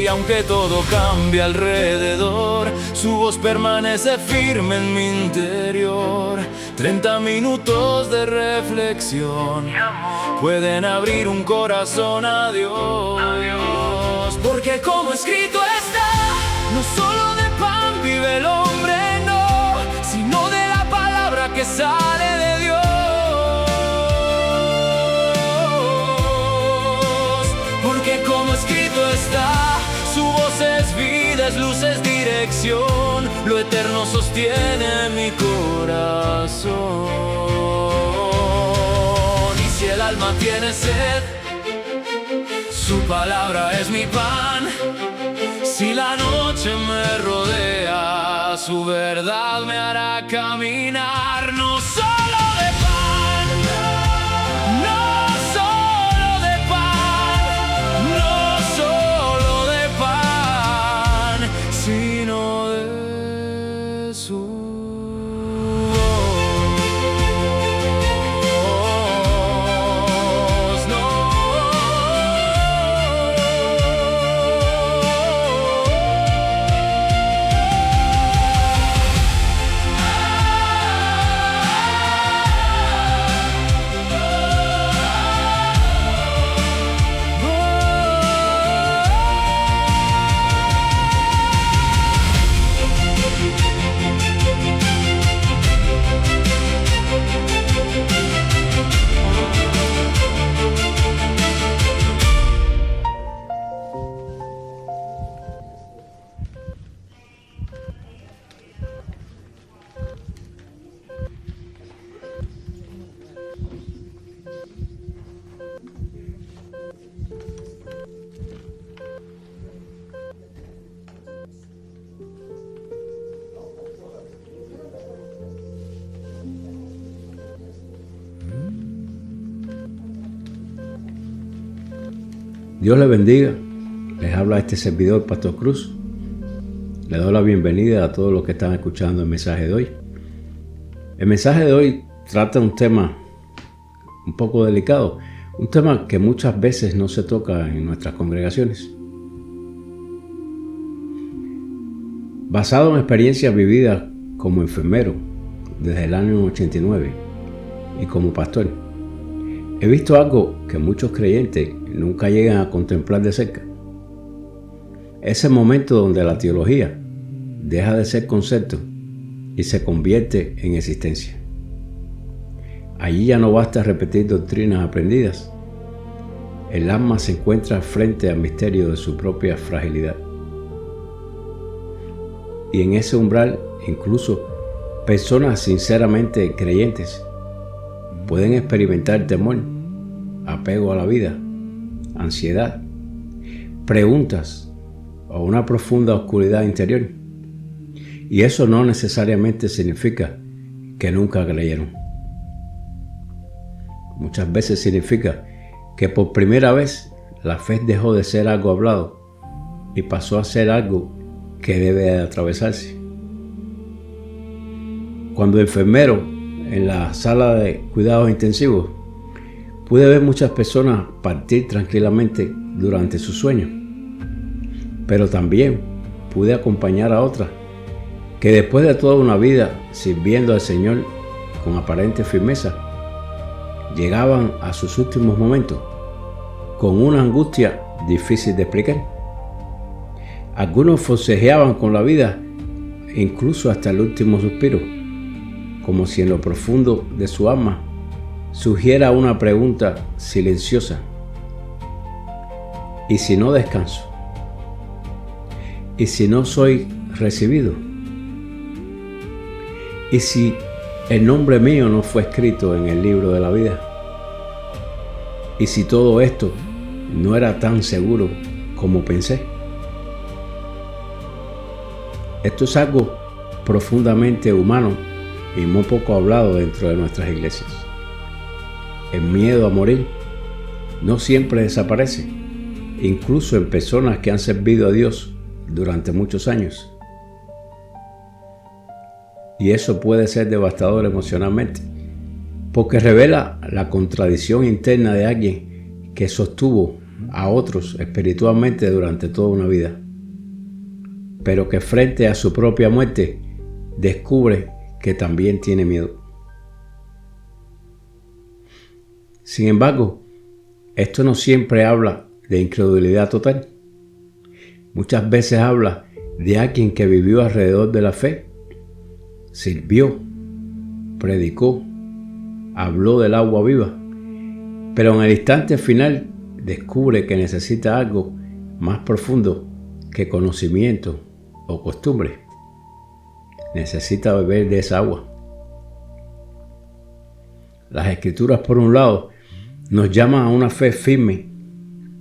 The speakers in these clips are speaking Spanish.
Y aunque todo cambie alrededor, su voz permanece firme en mi interior. 30 minutos de reflexión pueden abrir un corazón a Dios. Porque como escrito está, no solo de pan vive el hombre, no, sino de la palabra que sale de Dios. Porque como escrito está, su voz es vida, es luz, es dirección, lo eterno sostiene mi corazón. Y si el alma tiene sed, su palabra es mi pan. Si la noche me rodea, su verdad me hará caminar. No solo de pan, no solo de pan, no solo de pan, sino de su Dios les bendiga. Les habla este servidor, Pastor Cruz. Le doy la bienvenida a todos los que están escuchando el mensaje de hoy. El mensaje de hoy trata un tema un poco delicado, un tema que muchas veces no se toca en nuestras congregaciones. Basado en experiencias vividas como enfermero desde el año 89 y como pastor, he visto algo que muchos creyentes nunca llegan a contemplar de cerca. Ese momento donde la teología deja de ser concepto y se convierte en existencia. Allí ya no basta repetir doctrinas aprendidas. El alma se encuentra frente al misterio de su propia fragilidad. Y en ese umbral, incluso personas sinceramente creyentes pueden experimentar temor, apego a la vida, ansiedad, preguntas o una profunda oscuridad interior. Y eso no necesariamente significa que nunca creyeron. Muchas veces significa que por primera vez la fe dejó de ser algo hablado y pasó a ser algo que debe de atravesarse. Cuando enfermero en la sala de cuidados intensivos, pude ver muchas personas partir tranquilamente durante su sueño, pero también pude acompañar a otras que después de toda una vida sirviendo al Señor con aparente firmeza, llegaban a sus últimos momentos con una angustia difícil de explicar. Algunos forcejeaban con la vida incluso hasta el último suspiro, como si en lo profundo de su alma surgiera una pregunta silenciosa: ¿y si no descanso? ¿Y si no soy recibido? ¿Y si el nombre mío no fue escrito en el libro de la vida? ¿Y si todo esto no era tan seguro como pensé? Esto es algo profundamente humano y muy poco hablado dentro de nuestras iglesias. El miedo a morir no siempre desaparece, incluso en personas que han servido a Dios durante muchos años. Y eso puede ser devastador emocionalmente, porque revela la contradicción interna de alguien que sostuvo a otros espiritualmente durante toda una vida, pero que frente a su propia muerte descubre que también tiene miedo. Sin embargo, esto no siempre habla de incredulidad total. Muchas veces habla de alguien que vivió alrededor de la fe, sirvió, predicó, habló del agua viva, pero en el instante final descubre que necesita algo más profundo que conocimiento o costumbre. Necesita beber de esa agua. Las Escrituras, por un lado, nos llaman a una fe firme,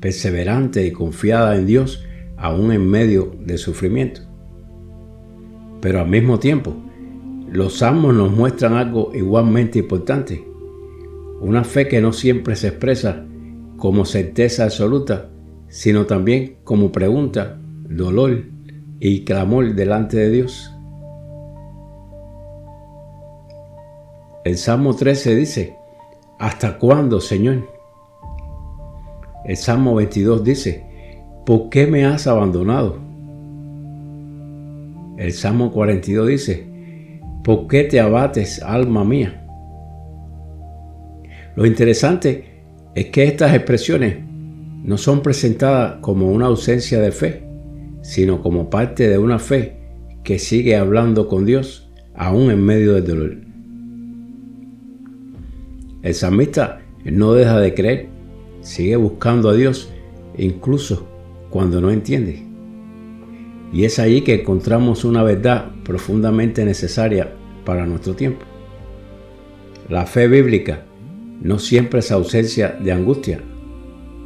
perseverante y confiada en Dios, aún en medio del sufrimiento. Pero al mismo tiempo, los salmos nos muestran algo igualmente importante, una fe que no siempre se expresa como certeza absoluta, sino también como pregunta, dolor y clamor delante de Dios. El Salmo 13 dice: ¿hasta cuándo, Señor? El Salmo 22 dice: ¿por qué me has abandonado? El Salmo 42 dice: ¿por qué te abates, alma mía? Lo interesante es que estas expresiones no son presentadas como una ausencia de fe, sino como parte de una fe que sigue hablando con Dios aún en medio del dolor. El salmista no deja de creer, sigue buscando a Dios incluso cuando no entiende. Y es allí que encontramos una verdad profundamente necesaria para nuestro tiempo. La fe bíblica no siempre es ausencia de angustia.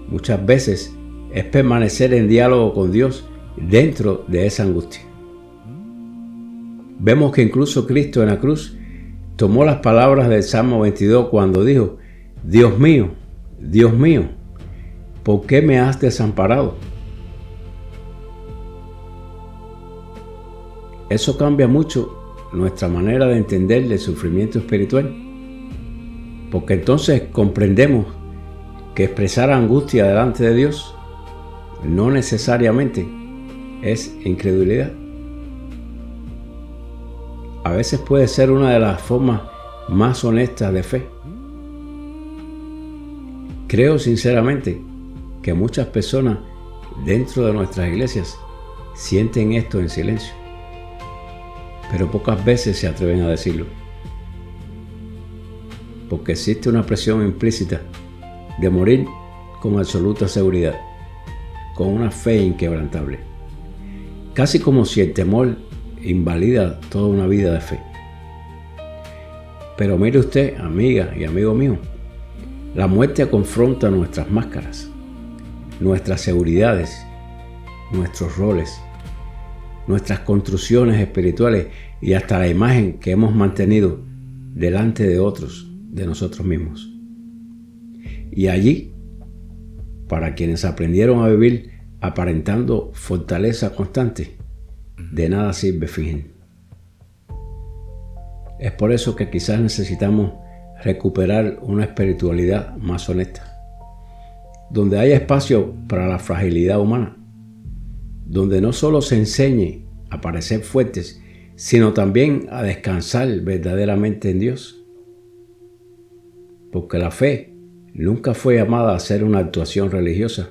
Muchas veces es permanecer en diálogo con Dios dentro de esa angustia. Vemos que incluso Cristo en la cruz tomó las palabras del Salmo 22 cuando dijo: Dios mío, ¿por qué me has desamparado? Eso cambia mucho nuestra manera de entender el sufrimiento espiritual, porque entonces comprendemos que expresar angustia delante de Dios no necesariamente es incredulidad. A veces puede ser una de las formas más honestas de fe. Creo sinceramente que muchas personas dentro de nuestras iglesias sienten esto en silencio, pero pocas veces se atreven a decirlo, porque existe una presión implícita de morir con absoluta seguridad, con una fe inquebrantable, casi como si el temor invalida toda una vida de fe. Pero mire usted, amiga y amigo mío, la muerte confronta nuestras máscaras, nuestras seguridades, nuestros roles, nuestras construcciones espirituales y hasta la imagen que hemos mantenido delante de otros, de nosotros mismos. Y allí, para quienes aprendieron a vivir aparentando fortaleza constante, de nada sirve fingir. Es por eso que quizás necesitamos recuperar una espiritualidad más honesta, donde haya espacio para la fragilidad humana, donde no solo se enseñe a parecer fuertes, sino también a descansar verdaderamente en Dios. Porque la fe nunca fue llamada a ser una actuación religiosa,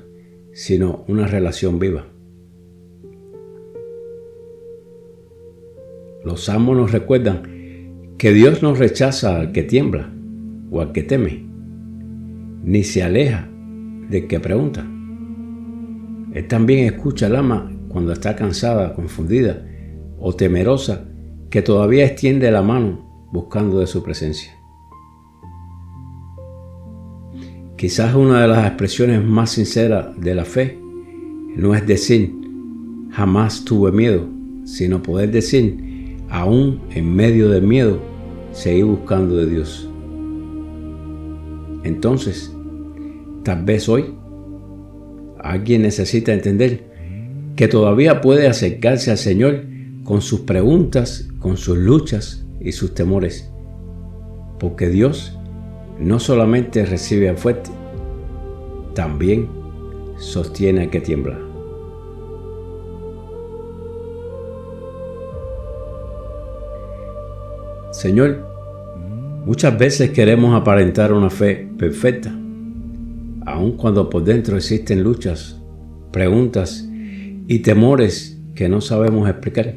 sino una relación viva. Los salmos nos recuerdan que Dios no rechaza al que tiembla o al que teme, ni se aleja del que pregunta. Él también escucha al alma cuando está cansada, confundida o temerosa, que todavía extiende la mano buscando de su presencia. Quizás una de las expresiones más sinceras de la fe no es decir jamás tuve miedo, sino poder decir aún en medio del miedo seguí buscando de Dios. Entonces, tal vez hoy alguien necesita entender que todavía puede acercarse al Señor con sus preguntas, con sus luchas y sus temores, porque Dios no solamente recibe al fuerte, también sostiene al que tiembla. Señor, muchas veces queremos aparentar una fe perfecta, aun cuando por dentro existen luchas, preguntas y temores que no sabemos explicar.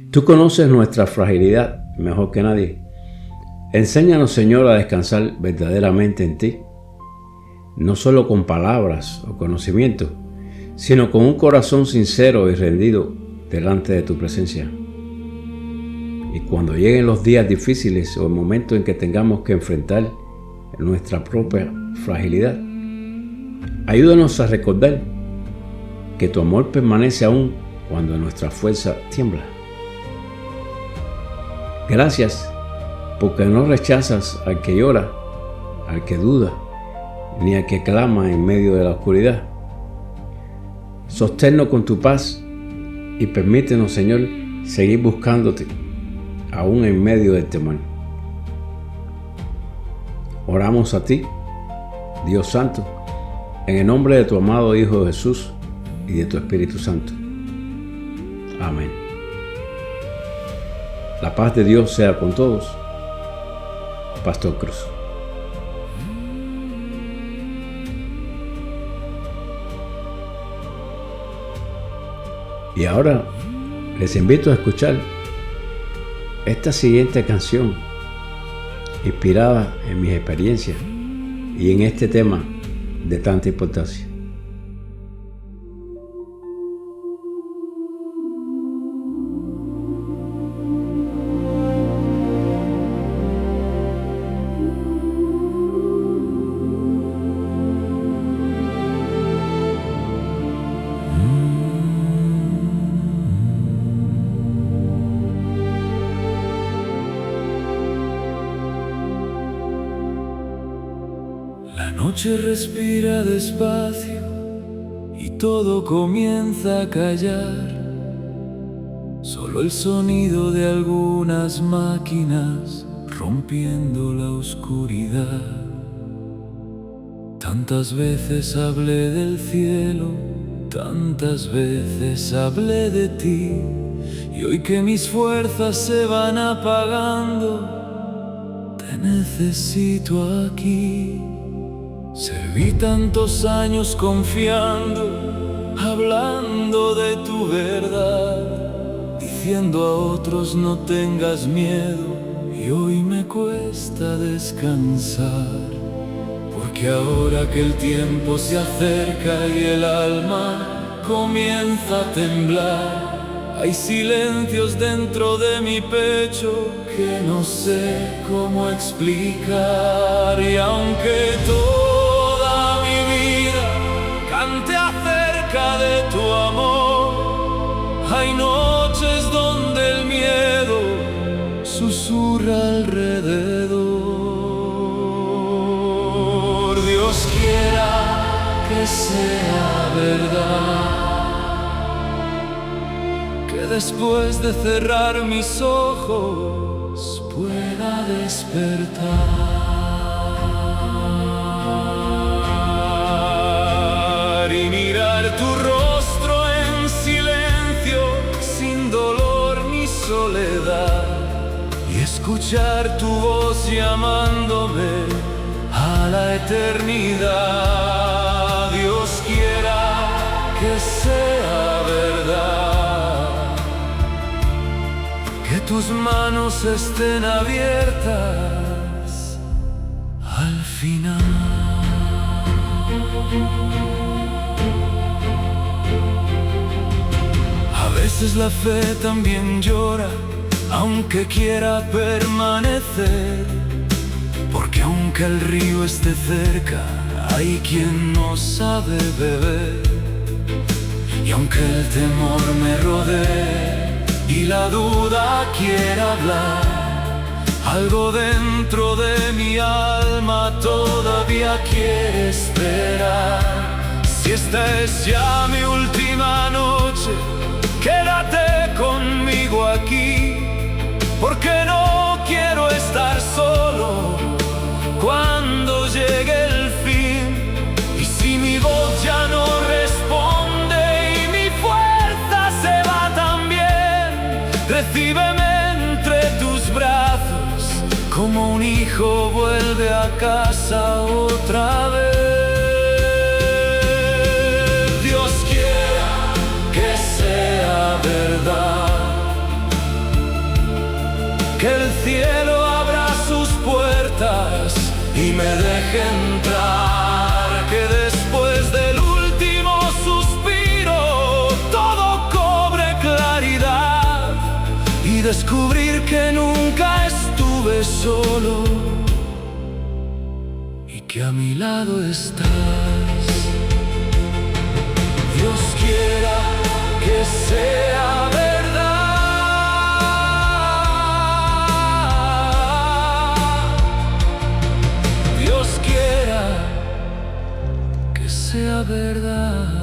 Tú conoces nuestra fragilidad mejor que nadie. Enséñanos, Señor, a descansar verdaderamente en ti, no solo con palabras o conocimiento, sino con un corazón sincero y rendido delante de tu presencia. Y cuando lleguen los días difíciles o el momento en que tengamos que enfrentar nuestra propia fragilidad, ayúdanos a recordar que tu amor permanece aún cuando nuestra fuerza tiembla. Gracias porque no rechazas al que llora, al que duda, ni al que clama en medio de la oscuridad. Sosténnos con tu paz y permítenos, Señor, seguir buscándote aún en medio del temor. Oramos a ti, Dios Santo, en el nombre de tu amado Hijo Jesús y de tu Espíritu Santo. Amén. La paz de Dios sea con todos. Pastor Cruz. Y ahora les invito a escuchar esta siguiente canción inspirada en mis experiencias y en este tema de tanta importancia. La noche respira despacio y todo comienza a callar. Solo el sonido de algunas máquinas rompiendo la oscuridad. Tantas veces hablé del cielo, tantas veces hablé de ti, y hoy que mis fuerzas se van apagando, te necesito aquí. Serví tantos años confiando, hablando de tu verdad, diciendo a otros no tengas miedo, y hoy me cuesta descansar. Porque ahora que el tiempo se acerca y el alma comienza a temblar, hay silencios dentro de mi pecho que no sé cómo explicar. Y aunque toda mi vida cante acerca de tu amor, hay noches donde el miedo susurra alrededor. Dios quiera que sea verdad, que después de cerrar mis ojos pueda despertar y mirar tu rostro en silencio, sin dolor ni soledad, y escuchar tu voz llamándome a la eternidad. Dios quiera que sea verdad, que tus manos estén abiertas al final. A veces la fe también llora, aunque quiera permanecer, porque aunque el río esté cerca, hay quien no sabe beber. Y aunque el temor me rodee y la duda quiera hablar, algo dentro de mi alma todavía quiere esperar. Si esta es ya mi última noche, quédate conmigo aquí, porque no quiero estar solo cuando llegue el fin. Y si mi voz recíbeme entre tus brazos, como un hijo vuelve a casa otra vez. Dios quiera que sea verdad, que el cielo abra sus puertas y me deje entrar, que después del último suspiro todo cobre claridad y descubrir que nunca estuve solo y que a mi lado estás. Dios quiera que sea verdad, Dios quiera que sea verdad.